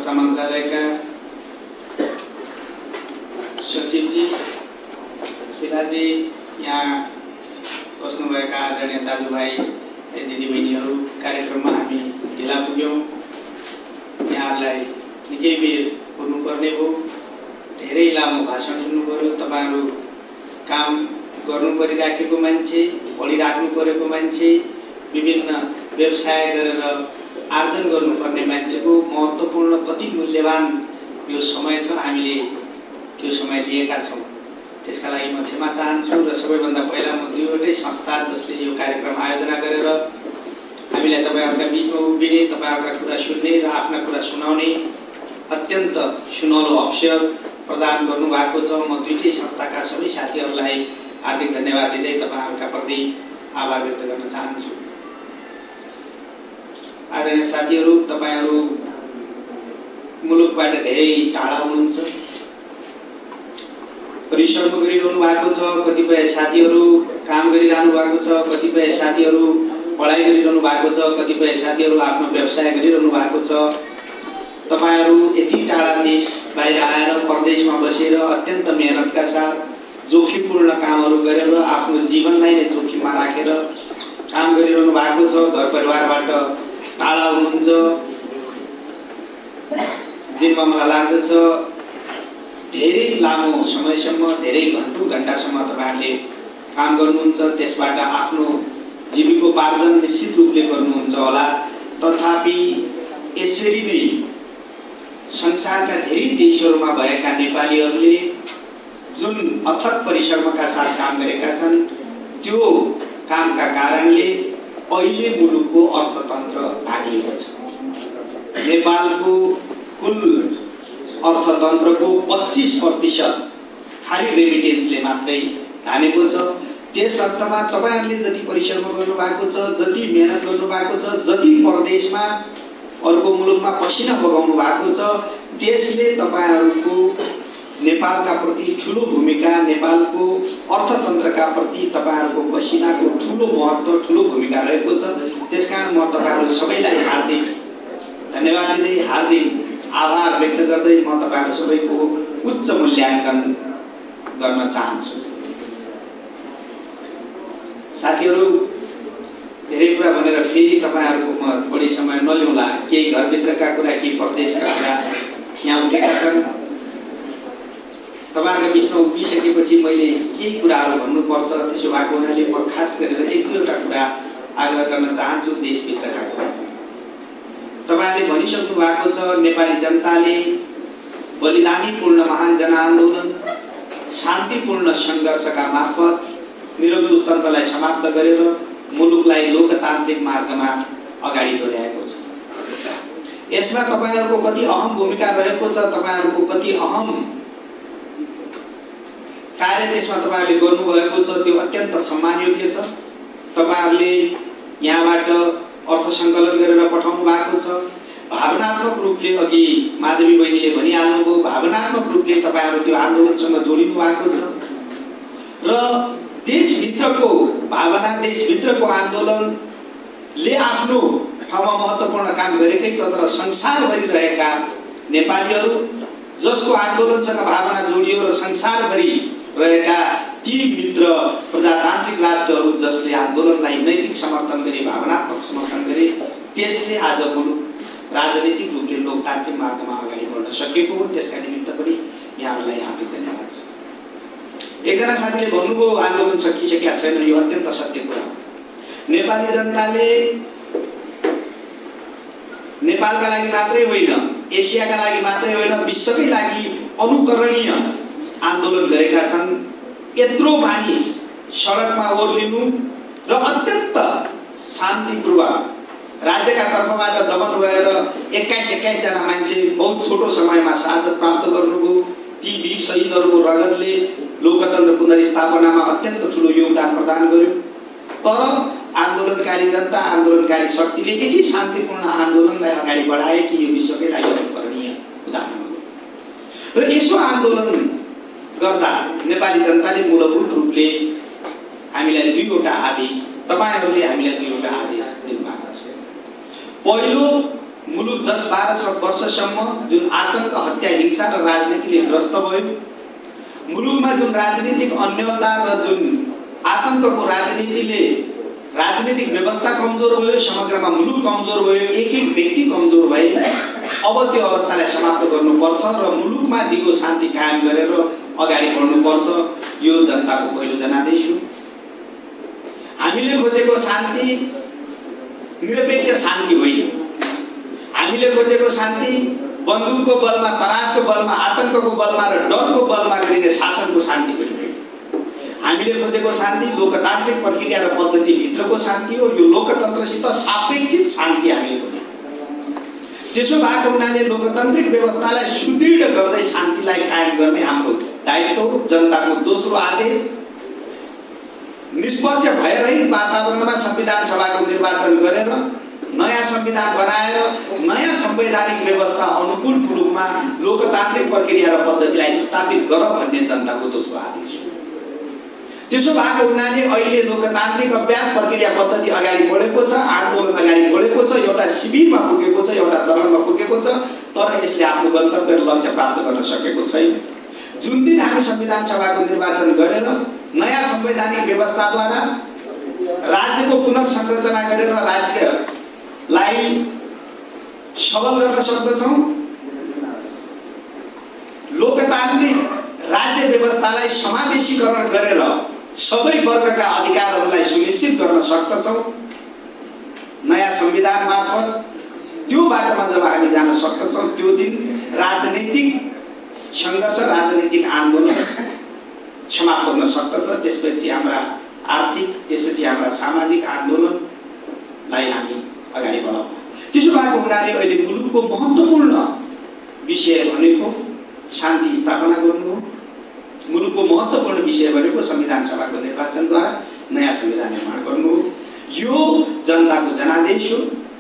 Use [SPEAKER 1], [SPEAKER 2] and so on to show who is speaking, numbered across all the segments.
[SPEAKER 1] अर्थव्यवस्था मन्त्रालयका सचिवजी, पिताजी, यहाँ बस्नुभएका आदरणीय दाजुभाइ दिदीबहिनीहरू, कार्यक्रममा हामी ढिला पुग्यौँ। यहाँहरूलाई निकै बेर पुग्नुपर्ने भयो, धेरै लामो भाषण सुन्नु पर्यो। तपाईँहरू काम गर्नु परिराखेको मान्छे, पढिराख्नु परेको मान्छे, विभिन्न व्यवसाय गरेर आर्जन गर्नुपर्ने मान्छेको महत्त्वपूर्ण कति मूल्यवान यो समय छ, हामीले त्यो समय लिएका छौँ। त्यसका लागि म क्षमा चाहन्छु र सबैभन्दा पहिला म दुईवटै संस्था जसले यो कार्यक्रम आयोजना गरेर हामीलाई तपाईँहरूका बिचमा उभिने, तपाईँहरूका कुरा सुन्ने र आफ्ना कुरा सुनाउने अत्यन्त सुनौलो अवसर प्रदान गर्नुभएको छ। म दुईटै संस्थाका सबै साथीहरूलाई हार्दिक धन्यवाद दिँदै तपाईँहरूका प्रति आभार व्यक्त गर्न चाहन्छु। आदरणीय साथीहरू, तपाईँहरू मुलुकबाट धेरै टाढा हुनुहुन्छ, परिश्रम गरिरहनु भएको छ। कतिपय साथीहरू काम गरिरहनु भएको छ, कतिपय साथीहरू पढाइ गरिरहनु भएको छ, कतिपय साथीहरू आफ्नो व्यवसाय गरिरहनु भएको छ। तपाईहरू यति टाढा देश बाहिर आएर परदेशमा बसेर अत्यन्त मेहनतका साथ जोखिमपूर्ण कामहरू गरेर आफ्नो जीवनलाई नै जोखिममा राखेर काम गरिरहनु भएको छ। घर परिवारबाट टाढा हुनुहुन्छ। दिनमा मलाई लाग्दछ धेरै लामो समयसम्म, धेरै घण्टासम्म तपाईहरुले काम गर्नुहुन्छ। त्यसबाट आफ्नो जीविकोपार्जन निश्चित रूपले गर्नुहुन्छ होला। तथापि यसरी नै संसारका धेरै देशहरूमा भएका नेपालीहरूले जुन अथक परिश्रमका साथ काम गरेका छन्, त्यो कामका कारणले अहिले मुलुकको अर्थतन्त्र भागिएको छ। नेपालको कुल अर्थतन्त्रको 25% खाली रेमिटेन्सले मात्रै धानेको छ। त्यस अर्थमा तपाईहरुले जति परिश्रम गर्नुभएको छ, जति मेहनत गर्नुभएको छ, जति परदेशमा अर्को मुलुकमा पसिना बगाउनु भएको छ, त्यसले तपाईहरुको नेपालका प्रति ठूलो भूमिका, नेपालको अर्थतन्त्रका प्रति तपाईहरुको पसिनाको ठूलो महत्त्व, ठूलो भूमिका रहेको छ। त्यसकारण म तपाईहरु सबैलाई हार्दिक धन्यवाद दिँदै, हार्दिक आभार व्यक्त गर्दै म तपाईहरु सबैको उच्च मूल्याङ्कन गर्न चाहन्छु। साथीहरु, धेरै कुरा भनेर फेरि तपाईहरुको म बढी समय नलिउँला। केही घरभित्रका कुरा, केही परदेशका कुरा यहाँ उठेका छन्। तपाईहरुको बिचमा उभिसकेपछि मैले केही कुराहरू भन्नुपर्छ। त्यसो भएको हुनाले म खास गरेर एक दुईवटा कुरा आग्रह गर्न चाहन्छु। देशभित्रका कुरा तपाईहरुले भनिसक्नु भएको छ, नेपाली जनताले बलिदानीपूर्ण महान जनआन्दोलन, शान्तिपूर्ण संघर्षका मार्फत निरङ्कुशतन्त्रलाई समाप्त गरेर मुलुकलाई लोकतान्त्रिक मार्गमा अगाडि बढाएको छ। यसमा तपाईहरुको कति अहम भूमिका रहेको छ, तपाईहरुको कति अहम कार्य त्यसमा तपाईहरुले गर्नुभएको छ, त्यो अत्यन्त सम्मानयोग्य छ। तपाईहरुले यहाँबाट अर्थ सङ्कलन गरेर पठाउनु भएको छ। भावनात्मक रूपले अघि माधवी बहिनीले भनिहाल्नुभयो, भावनात्मक रूपले तपाईहरु त्यो आन्दोलनसँग जोडिनु भएको छ र देशभित्रको भावना, देशभित्रको आन्दोलनले आफ्नो ठाउँमा महत्त्वपूर्ण काम गरेकै छ। तर संसारभरि रहेका नेपालीहरू जसको आन्दोलनसँग भावना जोडियो र संसारभरि रहेका ती मित्र प्रजातान्त्रिक राष्ट्रहरू जसले आन्दोलनलाई नैतिक समर्थन गरे, भावनात्मक समर्थन गरे, त्यसले आज मुलुक राजनीतिक रूपले लोकतान्त्रिक मार्गमा अगाडि बढ्न सकेको हो। त्यसका निमित्त पनि यहाँहरूलाई हार्दिक धन्यवाद छ। एकजना साथीले भन्नुभयो आन्दोलन सकिसकेका छैन। यो अत्यन्त सत्य कुरा हो। नेपाली जनताले नेपालका लागि मात्रै होइन, एसियाका लागि मात्रै होइन, विश्वकै लागि अनुकरणीय आन्दोलन गरेका छन्। यत्रो मानिस सडकमा ओर्लिनु र अत्यन्त शान्तिपूर्वक राज्यका तर्फबाट दमन भएर 21 जना मान्छे बहुत छोटो समयमा शहादत प्राप्त गर्नुभयो। ती वीर शहीदहरूको रगतले लोकतन्त्र पुनर्स्थापनामा अत्यन्त ठुलो योगदान प्रदान गर्यो। तर आन्दोलनकारी जनता, आन्दोलनकारी शक्तिले यति शान्तिपूर्ण आन्दोलनलाई अगाडि बढाए कि यो विश्वकै लागि अनुकरणीय उदाहरण हो। र यसो आन्दोलन गर्दा नेपाली जनताले मूलभूत रूपले हामीलाई दुईवटा आदेश, तपाईहरुले हामीलाई दुईवटा आदेश दिनुभएको छ। पहिलो, मुलुक 10-12 वर्षसम्म जुन आतंक, हत्या, हिंसा र राजनीतिले ग्रस्त भयो, मुलुकमा जुन राजनीतिक अन्यलता र जुन आतंकको राजनीतिले राजनीतिक व्यवस्था कमजोर भयो, समग्रमा मुलुक कमजोर भयो, एक व्यक्ति कमजोर भए, अब त्यो अवस्थालाई समाप्त गर्नुपर्छ र मुलुकमा दिगो शान्ति कायम गरेर अगाडि बढ्नुपर्छ। यो जनताको पहिलो जनादेश हो। हामीले खोजेको शान्ति निरपेक्ष शान्ति होइन। हामीले खोजेको शान्ति बन्दुकको बलमा, तरासको बलमा, आतंकको बलमा र डरको बलमा गरिने शासनको शान्ति पनि होइन। हामीले खोजेको शान्ति लोकतान्त्रिक प्रक्रिया र पद्धति भित्रको शान्ति हो। यो लोकतन्त्रसित सापेक्षित शान्ति हामीले खोजेको। त्यसो भएको हुनाले लोकतान्त्रिक व्यवस्थालाई सुदृढ गर्दै शान्तिलाई कायम गर्ने हाम्रो दायित्व हो। जनताको दोस्रो आदेश निष्पक्ष भयरहित वातावरणमा संविधान सभाको निर्वाचन गरेर नयाँ संविधान बनाएर नयाँ संवैधानिक व्यवस्था अनुकूल रूपमा लोकतान्त्रिक प्रक्रिया र पद्धतिलाई स्थापित गर भन्ने जनताको दोस्रो आदेश हो। त्यसो भएको हुनाले अहिले लोकतान्त्रिक अभ्यास प्रक्रिया पद्धति अगाडि बढेको छ, आन्दोलन अगाडि बढेको छ, एउटा शिविरमा पुगेको छ, एउटा चरणमा पुगेको छ, तर यसले आफ्नो गन्तव्य र लक्ष्य प्राप्त गर्न सकेको छैन। जुन दिन हामी संविधान सभाको निर्वाचन गरेर नयाँ संवैधानिक व्यवस्थाद्वारा राज्यको पुनर्संरचना गरेर राज्यलाई सबल गर्न सक्दछौँ, लोकतान्त्रिक राज्य व्यवस्थालाई समावेशीकरण गरेर सबै वर्गका अधिकारहरूलाई सुनिश्चित गर्न सक्दछौँ, नयाँ संविधान मार्फत त्यो बाटोमा जब हामी जान सक्दछौँ, त्यो दिन राजनीतिक सङ्घर्ष, राजनीतिक आन्दोलन समाप्त हुन सक्दछ। त्यसपछि हाम्रा आर्थिक, त्यसपछि हाम्रा सामाजिक आन्दोलनलाई हामी अगाडि बढाउँ। त्यसो भएको हुनाले अहिले मुलुकको महत्त्वपूर्ण विषय भनेको शान्ति स्थापना गर्नु हो। मुलुकको महत्त्वपूर्ण विषय भनेको संविधान सभाको निर्वाचनद्वारा नयाँ संविधान निर्माण गर्नु हो। यो जनताको जनादेश हो।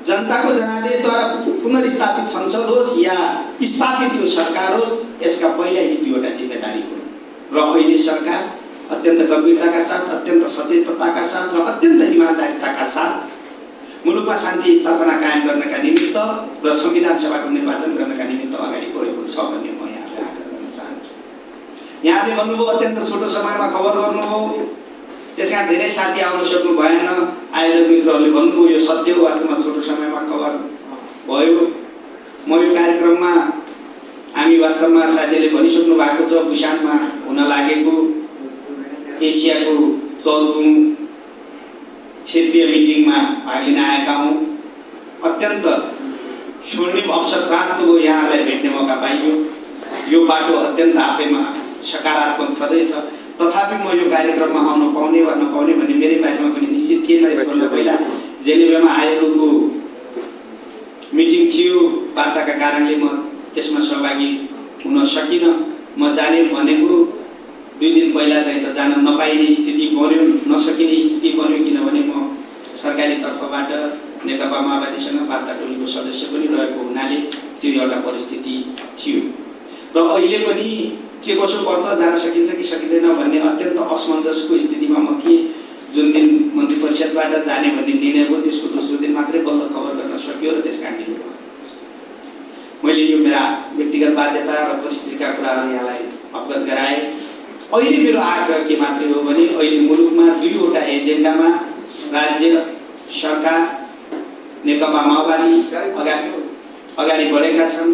[SPEAKER 1] जनताको जनादेशद्वारा पुनर्स्थापित संसद होस् या स्थापित यो सरकार होस्, यसका पहिला यी दुईवटा जिम्मेदारी हुन् र अहिले सरकार अत्यन्त गम्भीरताका साथ, अत्यन्त सचेतताका साथ र अत्यन्त इमानदारिताका साथ मुलुकमा शान्ति स्थापना कायम गर्नका निमित्त र संविधान सभाको निर्वाचन गर्नका निमित्त अगाडि बढेको छ भन्ने म यहाँलाई आग्रह गर्न चाहन्छु। यहाँले भन्नुभयो अत्यन्त छोटो समयमा खबर गर्नु हो, त्यसका धेरै साथी आउन सक्नु भएन। आयोजक मित्रहरूले भन्नुभयो यो सत्य हो, वास्तवमा छोटो समयमा खबर भयो। म यो कार्यक्रममा हामी वास्तवमा साथीले भनिसक्नु भएको छ, बुसानमा हुन लागेको एसियाको चौधौं क्षेत्रीय मिटिङमा भाग लिन आएका हौँ। अत्यन्त स्वर्णिम अवसर प्राप्त भयो, यहाँलाई भेट्ने मौका पाइयो। यो बाटो अत्यन्त आफैमा सकारात्मक छँदैछ। तथापि म यो कार्यक्रममा आउन पाउने वा नपाउने भन्ने मेरै बारेमा पनि निश्चित थिएन। यसभन्दा पहिला जेनेभामा आयोगको मिटिङ थियो, वार्ताका कारणले म त्यसमा सहभागी हुन सकिनँ। म जाने भनेको 2 दिन पहिला चाहिँ त जान नपाइने स्थिति बन्यो, नसकिने स्थिति बन्यो, किनभने म सरकारी तर्फबाट नेकपा माओवादीसँग वार्ता टोलीको सदस्य पनि रहेको हुनाले त्यो एउटा परिस्थिति थियो। र अहिले पनि के कसो पर्छ, जान सकिन्छ कि सकिँदैन भन्ने अत्यन्त असमञ्जसको स्थितिमा म थिएँ। जुन दिन मन्त्री परिषदबाट जाने भन्ने निर्णय भयो, त्यसको दोस्रो दिन मात्रै बल्ल खबर गर्न सक्यो र त्यस कारणले मैले यो मेरा व्यक्तिगत बाध्यता र परिस्थितिका कुराहरू यहाँलाई अवगत गराएँ। अहिले मेरो आग्रह के मात्रै हो भने अहिले मुलुकमा 2वटा एजेन्डामा राज्य सरकार नेकपा माओवादी अगाडि बढेका छन्।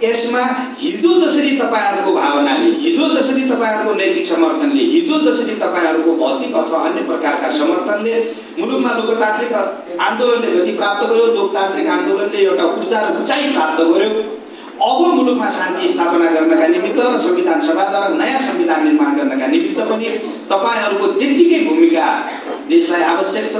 [SPEAKER 1] यसमा हिजो जसरी तपाईहरुको भावनाले, हिजो जसरी तपाईहरुको नैतिक समर्थनले, हिजो जसरी तपाईहरुको भौतिक अथवा अन्य प्रकारका समर्थनले मुलुकमा लोकतान्त्रिक आन्दोलनले गति प्राप्त गर्यो, लोकतान्त्रिक आन्दोलनले एउटा ऊर्जा र उचाइ प्राप्त गर्यो, अब मुलुकमा शान्ति स्थापना गर्नका निमित्त र संविधान सभाद्वारा नयाँ संविधान निर्माण गर्नका निमित्त पनि तपाईहरुको त्यतिकै भूमिका देशलाई आवश्यक छ।